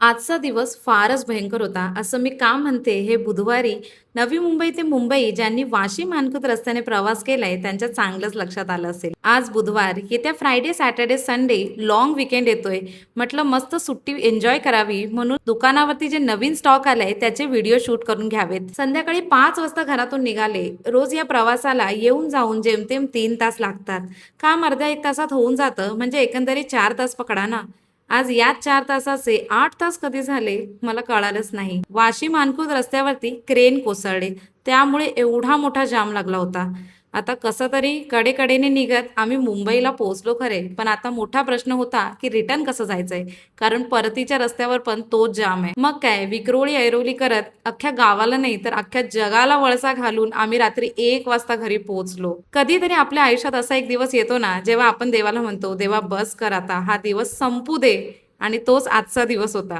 आजचा दिवस फारच भयंकर होता, असं मी का म्हणते? हे बुधवारी नवी मुंबई ते मुंबई ज्यांनी वाशी-मानखुर्द रस्त्याने प्रवास केलाय, त्यांच्या चांगलंच लक्षात आलं असेल. आज बुधवार, येत्या Friday, Saturday, Sunday long weekend येतोय. म्हटलं मस्त सुट्टी एन्जॉय करावी म्हणून दुकानावरती जे नवीन स्टॉक आलाय, त्याचे व्हिडिओ शूट करून घ्यावेत. संध्याकाळी 5 वाजता घरातून निघाले. रोज या प्रवासाला येऊन जाऊन जेमतेम 3 तास लागतात. काम अर्ध्या 1 तासात होऊन जातं, म्हणजे एकंदरीत 4 तास पकडा ना. आज याच 4 तासाचे 8 तास कधी झाले मला कळालंच नाही. वाशी मानखुर्द रस्त्यावरती क्रेन कोसळले. त्यामुळे एवढा मोठा जाम लागला होता. आता कसं तरी कडेकडेने निघत आम्ही मुंबईला पोहोचलो खरे, पण आता मोठा प्रश्न होता की रिटर्न कसं जायचंय? कारण परतीच्या रस्त्यावर पण तोच जाम आहे. मग काय विक्रोळी ऐरोली करत अख्ख्या गावाला नाही तर अख्ख्या जगाला वळसा घालून आम्ही रात्री 1 वाजता घरी पोहोचलो. कधीतरी आपल्या आयुष्यात असा एक दिवस येतो ना, जेव्हा आपण देवाला म्हणतो, देवा बस कर आता, हा दिवस संपू दे. आणि तोच आजचा दिवस होता.